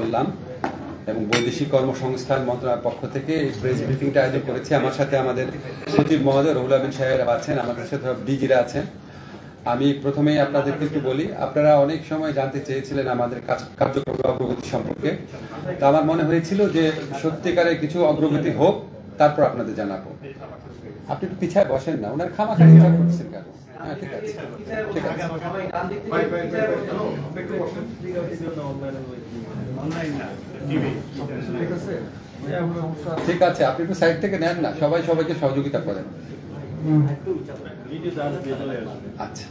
কল্যাণ এবং বৈদেশিক কর্মসংস্থান মন্ত্রণালয়ের পক্ষ থেকে এই প্রেস ব্রিফিংটা আয়োজন করেছি। আমার সাথে আমাদের সচিব মহোদয় রুহুল আমিন সাহেব আছেন, আমাদের সাথে ডিজিরা আছেন। আমি প্রথমেই আপনাদেরকে একটু বলি, আপনারা অনেক সময় জানতে চেয়েছিলেন আমাদের কার্যক্রমের অগ্রগতি সম্পর্কে। তা আমার মনে হয়েছিল যে সত্যিকারের কিছু অগ্রগতি হোক, তারপর আপনাদের জানাবো। আপনি একটু পিছায় বসেন না, ওনার খামাখা ইচ্ছা করছেন কেন? হ্যাঁ, ঠিক আছে, ঠিক আছে, ঠিক আছে। আপনি একটু সাইড থেকে নেন না, সবাই সবাইকে সহযোগিতা করেন। আচ্ছা,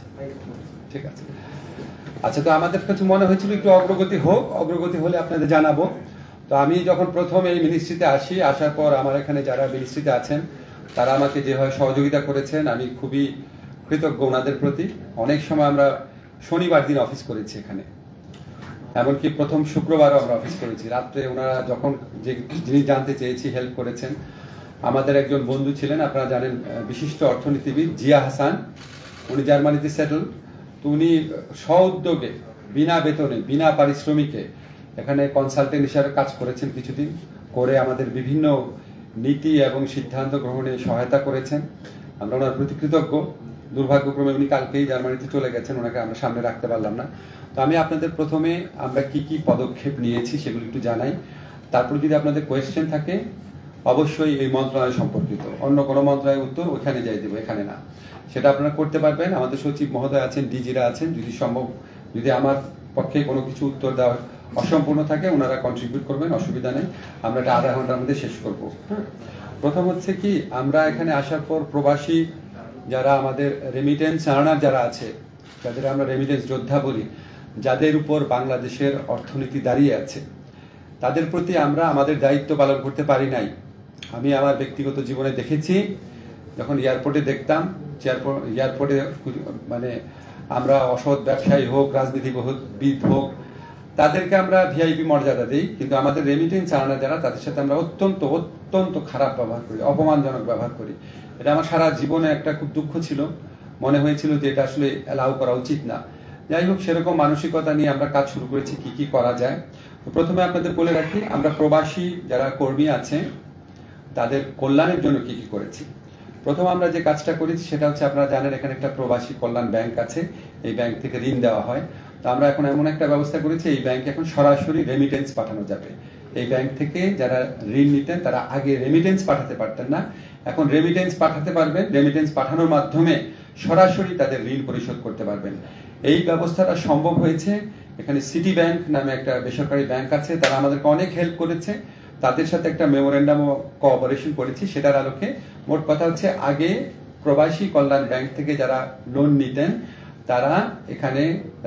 ঠিক আছে। আচ্ছা, তো আমাদের কাছে মনে হয়েছিল একটু অগ্রগতি হোক, অগ্রগতি হলে আপনাদের জানাবো। তো আমি যখন প্রথম এই মিনিস্ট্রিতে আসি, আসার পর আমার এখানে যারা মিনিস্ট্রিতে আছেন তারা আমাকে যেভাবে সহযোগিতা করেছেন, আমি খুবই কৃতজ্ঞ ওনাদের প্রতি। অনেক সময় আমরা শনিবার দিন অফিস করেছি এখানে, এমনকি প্রথম শুক্রবারও আমরা অফিস করেছি। রাত্রে ওনারা যখন যে জিনিস জানতে চেয়েছি হেল্প করেছেন। আমাদের একজন বন্ধু ছিলেন, আপনারা জানেন, বিশিষ্ট অর্থনীতিবিদ জিয়া হাসান, উনি জার্মানিতে সেটেল। তো উনি স্ব-উদ্যোগে বিনা বেতনে বিনা পারিশ্রমিকে এখানে কনসালটেন্ট হিসাবে কাজ করেছেন কিছুদিন, করে আমাদের বিভিন্ন নীতি এবং সিদ্ধান্ত গ্রহণে সহায়তা করেছেন। আমরা ওনার প্রতি কৃতজ্ঞ। দুর্ভাগ্যক্রমে উনি কালকেই জার্মানিতে চলে গেছেন, ওনাকে আমরা সামনে রাখতে পারলাম না। তো আমি আপনাদের প্রথমে আমরা কি কি পদক্ষেপ নিয়েছি সেগুলো একটু জানাই। তারপর যদি আপনাদের কোয়েশ্চেন থাকে অবশ্যই এই মন্ত্রণালয় সম্পর্কিত, অন্য কোনো মন্ত্রণালয়ের উত্তর ওখানে যাই দেবো, এখানে না, সেটা আপনারা করতে পারবেন। আমাদের সচিব মহোদয় আছেন, ডিজিরা আছেন, যদি সম্ভব, যদি আমার পক্ষে কোনো কিছু উত্তর দেওয়া অসম্পূর্ণ থাকে ওনারা কন্ট্রিবিউট করবেন, অসুবিধা নেই। আমরা এটা আধা ঘন্টার মধ্যে শেষ করব। প্রথম হচ্ছে কি, আমরা এখানে আসার পর প্রবাসী যারা আমাদের রেমিটেন্স আর্নার যারা আছে, যাদের আমরা রেমিটেন্স যোদ্ধা বলি, যাদের উপর বাংলাদেশের অর্থনীতি দাঁড়িয়ে আছে, তাদের প্রতি আমরা আমাদের দায়িত্ব পালন করতে পারি নাই। আমি আমার ব্যক্তিগত জীবনে দেখেছি, যখন এয়ারপোর্টে দেখতাম, এয়ারপোর্টে মানে আমরা অসৎ ব্যবসায়ী হোক, রাজনীতিবিদ হোক, তাদেরকে আমরা ভিআইপি মর্যাদা দিই, কিন্তু আমাদের রেমিটেন্স আর্নার যারা, তাদের সাথে আমরা অত্যন্ত অত্যন্ত খারাপ ব্যবহার করি, অপমানজনক ব্যবহার করি। এটা আমার সারা জীবনে একটা খুব দুঃখ ছিল, মনে হয়েছিল যে এটা আসলে অ্যালাউ করা উচিত না। যাই হোক, সেরকম মানসিকতা নিয়ে আমরা কাজ শুরু করেছি, কি কি করা যায়। প্রথমে আপনাদের বলে রাখি, আমরা প্রবাসী যারা কর্মী আছে তাদের কল্যাণের জন্য কি কি করেছি। প্রথম আমরা যে কাজটা করেছি সেটা হচ্ছে, আপনারা জানেন এখানে একটা প্রবাসী কল্যাণ ব্যাংক আছে, এই ব্যাংক থেকে ঋণ দেওয়া হয়। তো আমরা এখন এমন একটা ব্যবস্থা করেছি, এই ব্যাংকে এখন সরাসরি রেমিটেন্স পাঠানো যাবে। এই ব্যাংক থেকে যারা ঋণ নিতেন তারা আগে রেমিটেন্স পাঠাতে পারতেন না, এখন রেমিটেন্স পাঠাতে পারবেন। রেমিটেন্স পাঠানোর মাধ্যমে সরাসরি তাদের ঋণ পরিশোধ করতে পারবেন। এই ব্যবস্থাটা সম্ভব হয়েছে। এখানে সিটি ব্যাংক নামে একটা বেসরকারি ব্যাংক আছে, তারা আমাদেরকে অনেক হেল্প করেছে। তাদের সাথে একটা মেমোরেন্ডাম ও কোঅপারেশন করেছি, সেটার আলোকে মোট কথা হচ্ছে, আগে প্রবাসী কল্যাণ ব্যাংক থেকে যারা লোন নিতেন তারা এখানে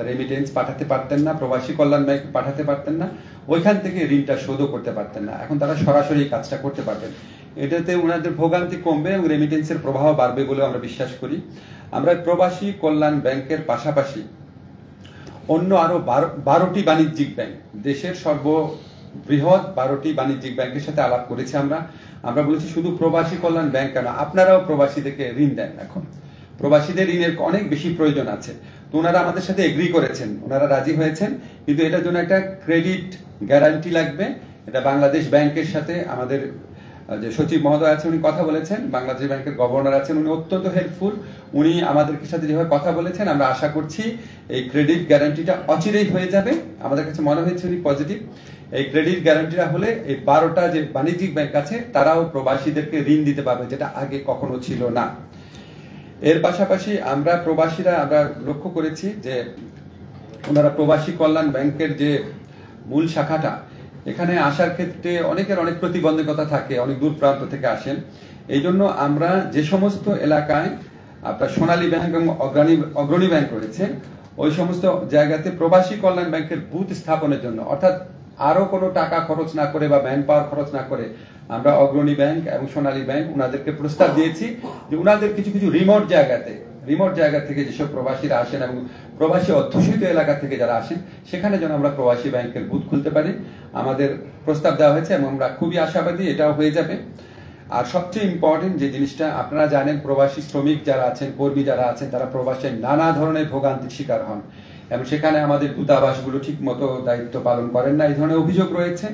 রেমিটেন্স পাঠাতে পারতেন না, প্রবাসী কল্যাণ ব্যাংক পাঠাতে পারতেন না, ওইখান থেকে ঋণটা শোধও করতে পারতেন না। এখন তারা সরাসরি কাজটা করতে পারবেন। এটাতে ওনাদের ভোগান্তি কমবে এবং রেমিটেন্সের প্রবাহ বাড়বে বলে আমরা বিশ্বাস করি। আমরা প্রবাসী কল্যাণ ব্যাংকের পাশাপাশি অন্য আরো 12টি বাণিজ্যিক ব্যাংক, দেশের সর্ববৃহৎ 12টি বাণিজ্যিক ব্যাংকের সাথে আলাপ করেছি। আমরা বলেছি শুধু প্রবাসী কল্যাণ ব্যাংক কেন, আপনারাও প্রবাসীদেরকে ঋণ দেন। এখন প্রবাসীদের ঋণের অনেক বেশি প্রয়োজন আছে। তো ওনারা আমাদের সাথে এগ্রি করেছেন, ওনারা রাজি হয়েছেন, কিন্তু এটার জন্য একটা ক্রেডিট গ্যারান্টি লাগবে। এটা বাংলাদেশ ব্যাংকের সাথে আমাদের যে সচিব মহোদয় আছে উনি কথা বলেছেন, বাংলাদেশ ব্যাংকের গভর্নর আছেন, উনি অত্যন্ত হেল্পফুল। উনি আমাদের সাথে যেভাবে কথা বলেছেন, আমরা আশা করছি এই ক্রেডিট গ্যারান্টিটা অচিরেই হয়ে যাবে। আমাদের কাছে মনে হয়েছে উনি পজিটিভ। এই ক্রেডিট গ্যারান্টিটা হলে এই 12টা যে বাণিজ্যিক ব্যাংক আছে তারাও প্রবাসীদেরকে ঋণ দিতে পারবে, যেটা আগে কখনো ছিল না। এর পাশাপাশি আমরা প্রবাসীরা আমরা লক্ষ্য করেছি যে ওনারা প্রবাসী কল্যাণ ব্যাংকের যে মূল শাখাটা, এখানে আসার ক্ষেত্রে অনেকের অনেক প্রতিবন্ধকতা থাকে, অনেক দূর প্রান্ত থেকে আসেন। এই জন্য আমরা যে সমস্ত এলাকায় আপনার সোনালী ব্যাংক এবং অগ্রণী ব্যাংক রয়েছে, ওই সমস্ত জায়গাতে প্রবাসী কল্যাণ ব্যাংকের বুথ স্থাপনের জন্য, অর্থাৎ আরো কোনো টাকা খরচ না করে বা ম্যান পাওয়ার খরচ না করে, আমরা অগ্রণী ব্যাংক এবং সোনালী ব্যাংক ওনাদেরকে প্রস্তাব দিয়েছি যে ওনাদের কিছু কিছু রিমোট জায়গা থেকে যেসব প্রবাসীরা আসেন এবং প্রবাসী অধ্যুষিত এলাকা থেকে যারা আসেন, সেখানে যেন আমরা প্রবাসী ব্যাংকের বুথ খুলতে পারি। আমাদের প্রস্তাব দেওয়া হয়েছে এবং আমরা খুবই আশাবাদী এটাও হয়ে যাবে। আর সবচেয়ে ইম্পর্টেন্ট যে জিনিসটা, আপনারা জানেন প্রবাসী শ্রমিক যারা আছেন, কর্মী যারা আছেন, তারা প্রবাসে নানা ধরনের ভোগান্তির শিকার হন। এবং সেখানে আমাদের দূতাবাসগুলো ঠিক মতো দায়িত্ব পালন করেন না, এই ধরনের অভিযোগ রয়েছে।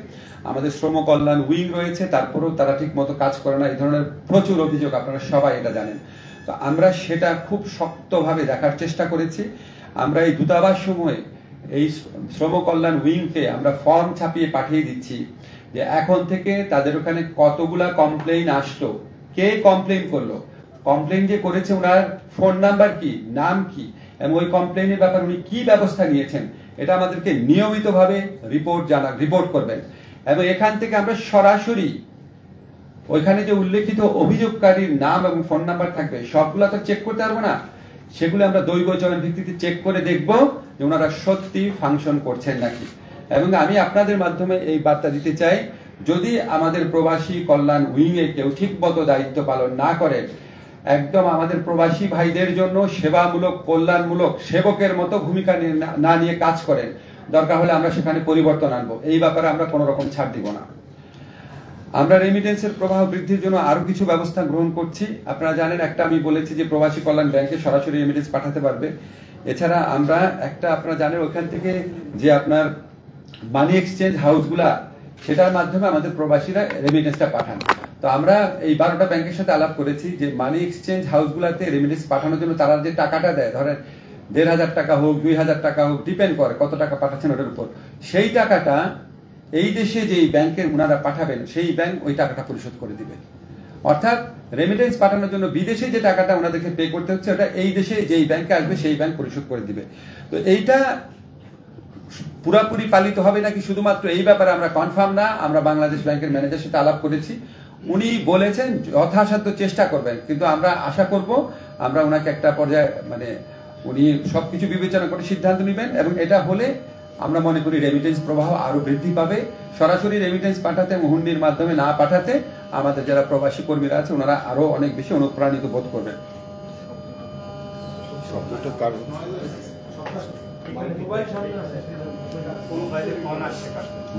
আমাদের শ্রম কল্যাণ উইং রয়েছে, তারপরেও তারা ঠিক মতো কাজ করে না, এই ধরনের প্রচুর অভিযোগ, আপনারা সবাই এটা জানেন। তো আমরা সেটা খুব শক্তভাবে দেখার চেষ্টা করেছি। আমরা এই দূতাবাস সমূহে এই শ্রম কল্যাণ উইংকে আমরা ফর্ম ছাপিয়ে পাঠিয়ে দিচ্ছি যে এখন থেকে তাদের ওখানে কতগুলা কমপ্লেইন আসলো, কে কমপ্লেইন করলো, কমপ্লেইন যে করেছে ওনার ফোন নাম্বার কি, নাম কি, এবং ওই কমপ্লেইনের ব্যাপারে উনি কি ব্যবস্থা নিয়েছেন, এটা আমাদেরকে নিয়মিতভাবে রিপোর্ট করবেন। এবং এখান থেকে আমরা সরাসরি ওইখানে যে উল্লেখিত অভিযোগকারীর নাম এবং ফোন নাম্বার থাকবে সবগুলা তো চেক করতে পারবো না, সেগুলো আমরা দৈব চয়ন ভিত্তিতে চেক করে দেখব যে ওনারা সত্যি ফাংশন করছেন নাকি। এবং আমি আপনাদের মাধ্যমে এই বার্তা দিতে চাই, যদি আমাদের প্রবাসী কল্যাণ উইংয়ে কেউ ঠিক মতো দায়িত্ব পালন না করে, একদম আমাদের প্রবাসী ভাইদের জন্য সেবামূলক কল্যাণমূলক সেবকের মতো ভূমিকা না নিয়ে কাজ করেন, দরকার হলে আমরা সেখানে পরিবর্তন আনবো, এই ব্যাপারে আমরা কোনো রকম ছাড় দিব না। আমরা রেমিটেন্সের প্রবাহ বৃদ্ধির জন্য আরো কিছু ব্যবস্থা গ্রহণ করছি। আপনারা জানেন, একটা আমি বলেছি যে প্রবাসী কল্যাণ ব্যাংকে সরাসরি রেমিটেন্স পাঠাতে পারবে। এছাড়া আমরা একটা, আপনারা জানেন ওখান থেকে যে আপনার মানি এক্সচেঞ্জ হাউসগুলা, সেটার মাধ্যমে আমাদের প্রবাসীরা রেমিটেন্সটা পাঠান। তো আমরা এই 12টা ব্যাংকের সাথে আলাপ করেছি যে মানি এক্সচেঞ্জ হাউসগুলাতে রেমিটেন্স পাঠানোর জন্য তারা যে টাকাটা দেয়, ধরেন 1,500 টাকা হোক 2,000 টাকা হোক, ডিপেন্ড করে কত টাকা পাঠাচ্ছেন ওটার উপর, সেই টাকাটা এই দেশে যেই ব্যাংকের ওনারা পাঠাবেন সেই ব্যাংক ওই টাকাটা পরিশোধ করে দিবে। অর্থাৎ রেমিটেন্স পাঠানোর জন্য বিদেশে যে টাকাটা ওনাদেরকে পে করতে হচ্ছে, ওটা এই দেশে যেই ব্যাংকে আসবে সেই ব্যাংক পরিশোধ করে দিবে। তো এইটা পুরাপুরি পালিত হবে নাকি শুধুমাত্র এই ব্যাপারে আমরা কনফার্ম না। আমরা বাংলাদেশ ব্যাংকের ম্যানেজার সাথে আলাপ করেছি, উনি বলেছেন যথাসাধ্য চেষ্টা করবেন, কিন্তু আমরা আশা করব আমরা ওনাকে একটা পর্যায়ে মানে উনি সবকিছু বিবেচনা করে সিদ্ধান্ত নেবেন, এবং এটা হলে আমরা মনে করি রেমিটেন্স প্রবাহ আরো বৃদ্ধি পাবে। সরাসরি রেমিটেন্স পাঠাতে, হুন্ডির মাধ্যমে না পাঠাতে আমাদের যারা প্রবাসী কর্মীরা আছে ওনারা আরো অনেক বেশি অনুপ্রাণিত বোধ করবেন।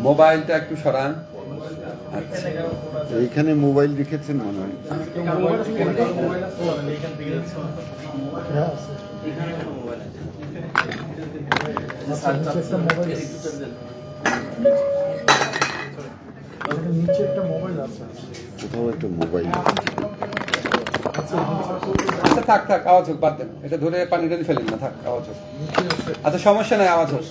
মোবাইলটা একটু সরান। এইখানে মোবাইল রেখেছেন মনে হয়। নিচে একটা মোবাইল আছে, কোথাও একটা মোবাইল। আচ্ছা থাক থাক, আওয়াজ হোক, বাদ দেন, এটা ধরে পানিটা ফেলেন না, থাক আওয়াজ হোক। আচ্ছা সমস্যা নাই, আওয়াজ হোক।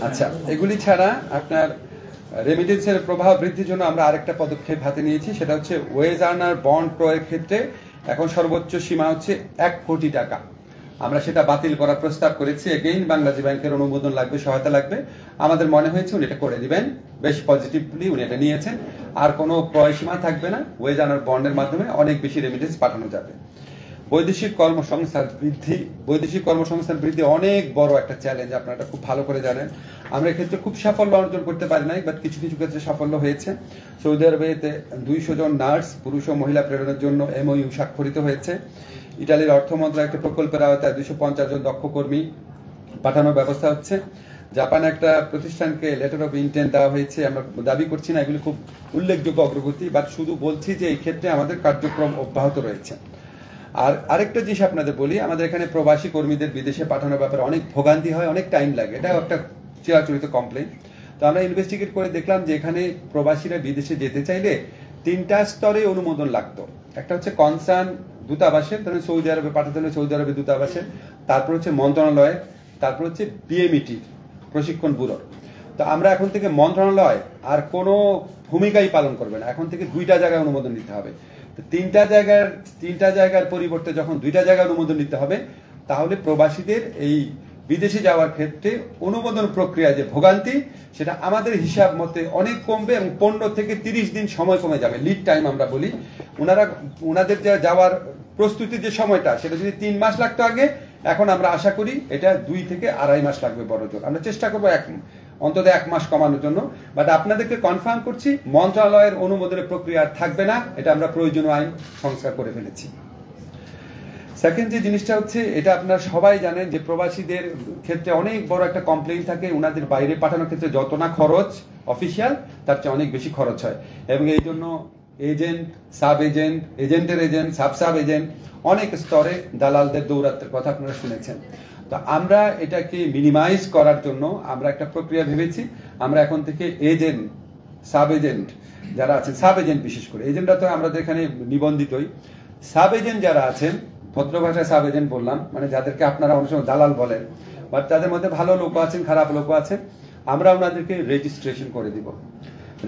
আচ্ছা, এগুলি ছাড়া আপনার রেমিটেন্সের প্রভাব বৃদ্ধির জন্য আমরা আরেকটা পদক্ষেপ হাতে নিয়েছি, সেটা হচ্ছে ওয়েজ আর্নার বন্ড ক্রয়ের ক্ষেত্রে এখন সর্বোচ্চ সীমা হচ্ছে 1 কোটি টাকা। আমরা সেটা বাতিল করার প্রস্তাব করেছি। এগেইন বাংলাদেশ ব্যাংকের অনুমোদন লাগবে, সহায়তা লাগবে। আমাদের মনে হয়েছে উনি এটা করে দিবেন, বেশ পজিটিভলি উনি এটা নিয়েছেন। আর কোনো ক্রয় সীমা থাকবে না, ওয়েজ আর্নার বন্ডের মাধ্যমে অনেক বেশি রেমিটেন্স পাঠানো যাবে। বৈদেশিক কর্মসংস্থান বৃদ্ধি অনেক বড় একটা চ্যালেঞ্জ, আপনারা এটা খুব ভালো করে জানেন। আমরা এক্ষেত্রে খুব সাফল্য অর্জন করতে পারি নাই, বাট কিছু কিছু ক্ষেত্রে সাফল্য হয়েছে। সৌদি আরবেতে 200 জন নার্স পুরুষ ও মহিলা প্রেরণের জন্য MOU স্বাক্ষরিত হয়েছে। ইটালির অর্থ মন্ত্রণালয় একটা প্রকল্পের আওতায় 250 জন দক্ষ কর্মী পাঠানোর ব্যবস্থা হচ্ছে। জাপানে একটা প্রতিষ্ঠানকে লেটার অফ ইন্টেন্ট দেওয়া হয়েছে। আমরা দাবি করছি না এগুলি খুব উল্লেখযোগ্য অগ্রগতি, বাট শুধু বলছি যে এই ক্ষেত্রে আমাদের কার্যক্রম অব্যাহত রয়েছে। আর আরেকটা জিনিস আপনাদের বলি, আমাদের এখানে প্রবাসী কর্মীদের বিদেশে পাঠানোর ব্যাপারে অনেক ভোগান্তি হয়, অনেক টাইম লাগে, এটা একটা চিরাচরিত কমপ্লেন। তো আমরা ইনভেস্টিগেট করে দেখলাম যে এখানে প্রবাসীরা বিদেশে যেতে চাইলে 3টা স্তরে অনুমোদন লাগতো। একটা হচ্ছে কনসার্ন দূতাবাসে, ধরুন সৌদি আরবে পাঠাতে হলে সৌদি আরবে দূতাবাসে, তারপর হচ্ছে মন্ত্রণালয়, তারপর হচ্ছে BMET প্রশিক্ষণ ব্যুরো। তো আমরা এখন থেকে মন্ত্রণালয় আর কোনো ভূমিকাই পালন করবে না, এখন থেকে 2টা জায়গায় অনুমোদন নিতে হবে। তিনটা জায়গার পরিবর্তে যখন 2টা জায়গায় অনুমোদন নিতে হবে, তাহলে প্রবাসীদের এই বিদেশে যাওয়ার ক্ষেত্রে অনুমোদন প্রক্রিয়া যে ভোগান্তি, সেটা আমাদের হিসাব মতে অনেক কমবে এবং 15 থেকে 30 দিন সময় কমে যাবে। লিড টাইম আমরা বলি, ওনাদের যাওয়ার প্রস্তুতির যে সময়টা, সেটা যদি 3 মাস লাগতো আগে, এখন আমরা আশা করি এটা 2 থেকে 2.5 মাস লাগবে বড় জোর। আমরা চেষ্টা করবো অন্তত 1 মাস কমানোর জন্য। বাট আপনাদেরকে কনফার্ম করছি, মন্ত্রণালয়ের অনুমোদনের প্রক্রিয়া থাকবে না, এটা আমরা প্রয়োজনীয় আইন সংস্কার করে ফেলেছি। সেকেন্ড যে জিনিসটা হচ্ছে, এটা আপনারা সবাই জানেন যে প্রবাসীদের ক্ষেত্রে অনেক বড় একটা কমপ্লেইন থাকে, ওনাদের বাইরে পাঠানোর ক্ষেত্রে যত না খরচ অফিসিয়াল, তার চেয়ে অনেক বেশি খরচ হয়। এবং এই জন্য এজেন্ট, সাব এজেন্ট, এজেন্টের এজেন্ট, সাব এজেন্ট, অনেক স্তরে দালালদের দৌরাত্মের কথা আপনারা শুনেছেন। তো আমরা এটাকে মিনিমাইজ করার জন্য আমরা একটা প্রক্রিয়া ভেবেছি। আমরা এখন থেকে এজেন্ট, সাব এজেন্ট যারা আছেন, সাব এজেন্ট বিশেষ করে, এজেন্টরা তো আমাদের এখানে নিবন্ধিতই, সাব এজেন্ট যারা আছেন, ভদ্র ভাষায় সাব এজেন্ট বললাম, মানে যাদেরকে আপনারা অনেক সময় দালাল বলেন, বাট তাদের মধ্যে ভালো লোক আছেন, খারাপ লোক আছেন, আমরা ওনাদেরকে রেজিস্ট্রেশন করে দিব।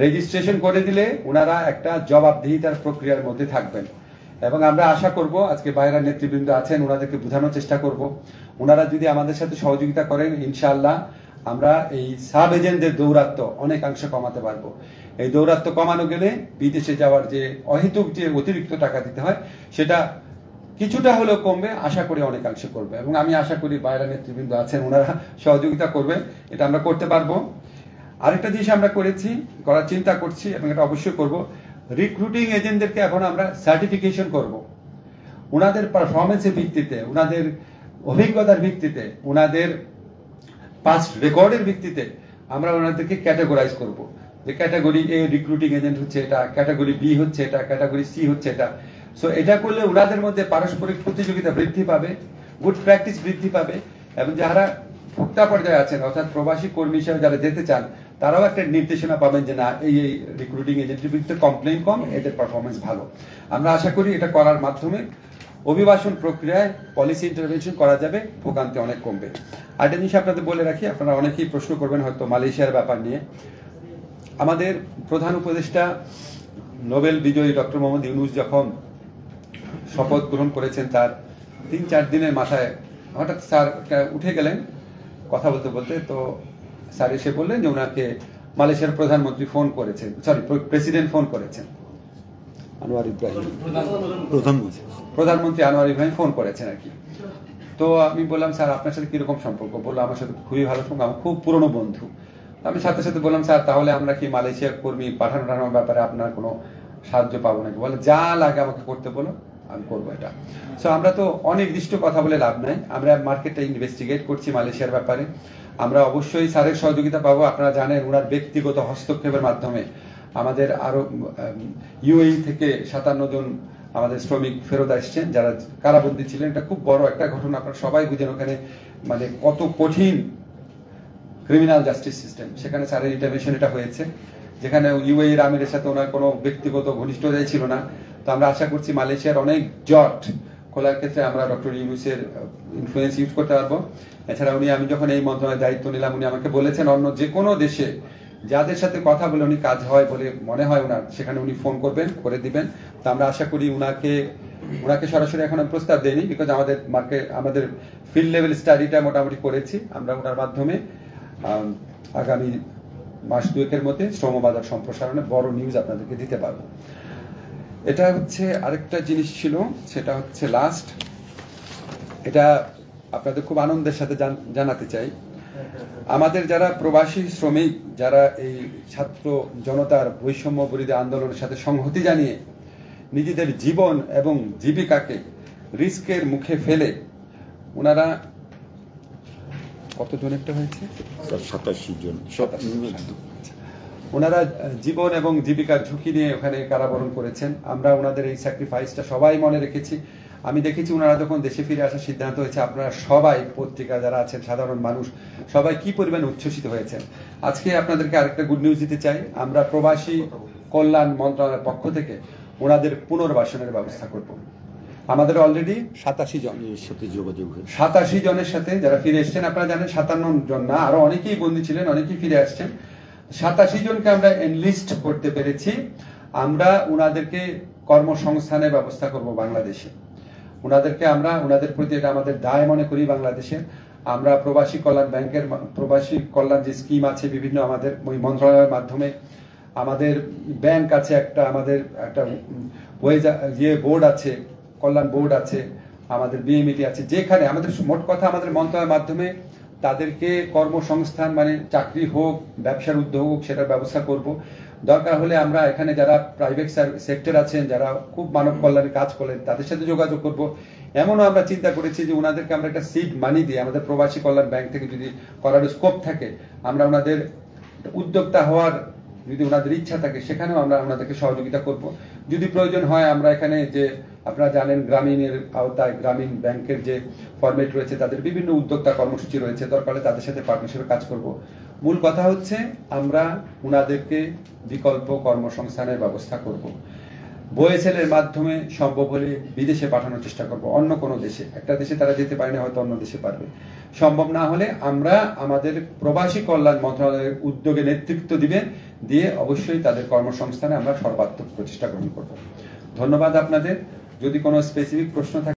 রেজিস্ট্রেশন করে দিলে ওনারা একটা জবাবদিহিতার প্রক্রিয়ার মধ্যে থাকবেন। এবং আমরা আশা করব, আজকে বাইরের নেতৃবৃন্দ আছেন, ওনাদেরকে বোঝানোর চেষ্টা করব, ওনারা যদি আমাদের সাথে সহযোগিতা করেন, ইনশাআল্লাহ আমরা এই সাব এজেন্টদের দৌরাত্ম অনেকাংশে কমাতে পারবো। এই দৌরাত্ম কমানো গেলে বিদেশে যাওয়ার যে অহেতুক যে অতিরিক্ত টাকা দিতে হয়, সেটা কিছুটা হলেও কমবে, আশা করি অনেকাংশে করবে। এবং আমি আশা করি বাইরের নেতৃবৃন্দ আছেন, ওনারা সহযোগিতা করবেন, এটা আমরা করতে পারবো। আরেকটা জিনিস আমরা করার চিন্তা করছি, এবং এটা অবশ্যই করব, রিক্রুটিং এজেন্টদেরকে এখন আমরা সার্টিফিকেশন করব। ওনাদের পারফরমেন্সের ভিত্তিতে, ওনাদের অভিজ্ঞতার ভিত্তিতে, ওনাদের পাস্ট রেকর্ডের ভিত্তিতে আমরা ওনাদেরকে ক্যাটাগরাইজ করব। যে ক্যাটাগরি এ রিক্রুটিং এজেন্ট হচ্ছে এটা, ক্যাটাগরি বি হচ্ছে এটা, ক্যাটাগরি সি হচ্ছে এটা। সো এটা করলে ওনাদের মধ্যে পারস্পরিক প্রতিযোগিতা বৃদ্ধি পাবে, গুড প্র্যাকটিস বৃদ্ধি পাবে, এবং যারা ভোক্তা পর্যায়ে আছেন, অর্থাৎ প্রবাসী কর্মী হিসেবে যারা যেতে চান, তারাও একটা নির্দেশনা পাবেন যে না, এই রিক্রুটিং এজেন্টের বিরুদ্ধে কমপ্লেইন কম, এদের পারফরমেন্স ভালো। আমরা আশা করি এটা করার মাধ্যমে অভিবাসন প্রক্রিয়ায় পলিসি ইন্টারভেনশন করা যাবে, ভোগান্তি অনেক কমবে। আরেকটা জিনিস আপনাদের বলে রাখি, আপনারা অনেকেই প্রশ্ন করবেন হয়তো মালয়েশিয়ার ব্যাপার নিয়ে। আমাদের প্রধান উপদেষ্টা নোবেল বিজয়ী ডক্টর মোহাম্মদ ইউনূস যখন শপথ গ্রহণ করেছেন, তার ৩-৪ দিনের মাথায় হঠাৎ স্যার উঠে গেলেন কথা বলতে বলতে। তো স্যার এসে বললেন যে ওনাকে মালয়েশিয়ার প্রধানমন্ত্রী ফোন করেছেন, প্রেসিডেন্ট ফোন করেছেন, আনোয়ার ইব্রাহিম, প্রধানমন্ত্রী আনোয়ার ইব্রাহিম ফোন করেছেন আর কি। তো আমি বললাম, স্যার আপনার সাথে কিরকম সম্পর্ক? বললো, আমার সাথে খুবই ভালো সম্পর্ক, আমার খুব পুরনো বন্ধু। আমি সাথে সাথে বললাম, স্যার তাহলে আমরা কি মালয়েশিয়া কর্মী পাঠানোর ব্যাপারে আপনার কোনো সাহায্য পাবো নাকি? বলে, যা লাগে আমাকে করতে বলো, আমি করবো এটা। সো আমরা তো অনির্দিষ্ট কথা বলে লাভ নাই, আমরা মার্কেটটা ইনভেস্টিগেট করছি মালয়েশিয়ার ব্যাপারে। আমরা অবশ্যই স্যারের সহযোগিতা পাবো। আপনারা জানেন ওনার ব্যক্তিগত হস্তক্ষেপের মাধ্যমে আমাদের আরো ইউএই থেকে 57 জন আমাদের শ্রমিক ফেরত আসছেন যারা কারাবন্দী ছিলেন। এটা খুব বড় একটা ঘটনা, আপনারা সবাই বুঝেন ওখানে মানে কত কঠিন ক্রিমিনাল জাস্টিস সিস্টেম, সেখানে স্যারের ইন্টারভেনশন এটা হয়েছে, যেখানে ইউএই এর আমিরের সাথে ওনার কোনো ব্যক্তিগত ঘনিষ্ঠতাই ছিল না। তো আমরা আশা করছি মালয়েশিয়ার অনেক জট খোলার ক্ষেত্রে আমরা ডক্টর ইউনূসের ইনফ্লুয়েন্স ইউজ করতে পারবো। এছাড়া আমি যখন এই মন্ত্রণালয়ের দায়িত্ব নিলাম, উনি আমাকে বলেছেন অন্য যে কোনো দেশে যাদের সাথে কথা বলে উনি কাজ হয় বলে মনে হয় ওনার, সেখানে উনি ফোন করবেন, করে দিবেন। তো আমরা আশা করি ওনাকে সরাসরি এখন প্রস্তাব দেয়নি, বিকজ আমাদের ফিল্ড লেভেল স্টাডিটা মোটামুটি করেছি। আমরা ওনার মাধ্যমে আগামী মাস 2-এর মধ্যে শ্রম বাজার সম্প্রসারণে বড় নিউজ আপনাদেরকে দিতে পারবো। এটা হচ্ছে আরেকটা জিনিস ছিল, সেটা হচ্ছে লাস্ট, এটা আপনাদের খুব আনন্দের সাথে জানাতে চাই। আমাদের যারা প্রবাসী শ্রমিক, যারা এই ছাত্র জনতার বৈষম্য বিরোধী আন্দোলনের সাথে সংহতি জানিয়ে নিজেদের জীবন এবং জীবিকাকে রিস্কের মুখে ফেলে ওনারা কতজন একটা হয়েছে 87 জন, ওনারা জীবন এবং জীবিকার ঝুঁকি নিয়ে ওখানে কারাবরণ করেছেন। আমরা ওনাদের এই স্যাক্রিফাইসটা সবাই মনে রেখেছি। আমি দেখেছি ওনারা যখন দেশে ফিরে আসার সিদ্ধান্ত হয়েছে, আপনারা সবাই, পত্রিকা যারা আছেন, সাধারণ মানুষ সবাই কি পরিমাণ উচ্ছ্বসিত হয়েছেন। আজকে আপনাদেরকে আরেকটা গুড নিউজ দিতে চাই, আমরা প্রবাসী কল্যাণ মন্ত্রণালয়ের পক্ষ থেকে ওনাদের পুনর্বাসনের ব্যবস্থা করব। আমাদের অলরেডি 87 জনের সাথে যোগাযোগ হয়েছে, 87 জনের সাথে যারা ফিরে এসছেন। আপনারা জানেন 57 জন না, আরো অনেকেই বন্দী ছিলেন, অনেকেই ফিরে আসছেন। 87 জনকে আমরা এনলিস্ট করতে পেরেছি। আমরা ওনাদেরকে কর্মসংস্থানের ব্যবস্থা করব বাংলাদেশে। ওনাদের প্রতি এটা আমাদের দায় মনে করি বাংলাদেশে। আমরা প্রবাসী কল্যাণ ব্যাংকের প্রবাসী কল্যাণ যে স্কিম আছে বিভিন্ন আমাদের ওই মন্ত্রণালয়ের মাধ্যমে, আমাদের ব্যাংক আছে আমাদের একটা বোর্ড আছে, কল্যাণ বোর্ড আছে, আমাদের বিএমইটি আছে, যেখানে আমাদের মোট কথা আমাদের মন্ত্রণালয়ের মাধ্যমে তাদেরকে কর্মসংস্থান মানে চাকরি হোক, ব্যবসার উদ্যোগ হোক, সেটার ব্যবস্থা করব। দরকার হলে আমরা এখানে যারা প্রাইভেট সেক্টর আছেন, যারা খুব মানব কল্যাণের কাজ করেন, তাদের সাথে যোগাযোগ করব। এমনও আমরা চিন্তা করেছি যে ওনাদেরকে আমরা একটা সিড মানি দিয়ে, আমাদের প্রবাসী কল্যাণ ব্যাংক থেকে যদি করার স্কোপ থাকে, আমরা ওনাদের উদ্যোক্তা হওয়ার যদি ওনাদের ইচ্ছা থাকে, সেখানেও আমরা ওনাদেরকে সহযোগিতা করব। যদি প্রয়োজন হয় আমরা এখানে যে আপনারা জানেন গ্রামীণের আওতায় গ্রামীণ ব্যাংকের যে ফরম্যাট রয়েছে, তাদের বিভিন্ন উদ্যোক্তা কর্মসূচি রয়েছে, দরকার হলে তাদের সাথে পার্টনারশিপে কাজ করব। মূল কথা হচ্ছে আমরা ওনাদেরকে বিকল্প কর্মসংস্থানের ব্যবস্থা করব। বইএসএল-এর মাধ্যমে সম্ভব হলে বিদেশে পাঠানোর চেষ্টা করব, অন্য কোনো দেশে। একটা দেশে তারা যেতে পারে না, হয়তো অন্য দেশে পারবে। সম্ভব না হলে আমরা আমাদের প্রবাসী কল্যাণ মন্ত্রণালয়ের উদ্যোগে নেতৃত্ব দিয়ে অবশ্যই তাদের কর্মসংস্থানে আমরা সর্বাত্মক প্রচেষ্টা গ্রহণ করব। ধন্যবাদ আপনাদের। যদি কোনো স্পেসিফিক প্রশ্ন থাকে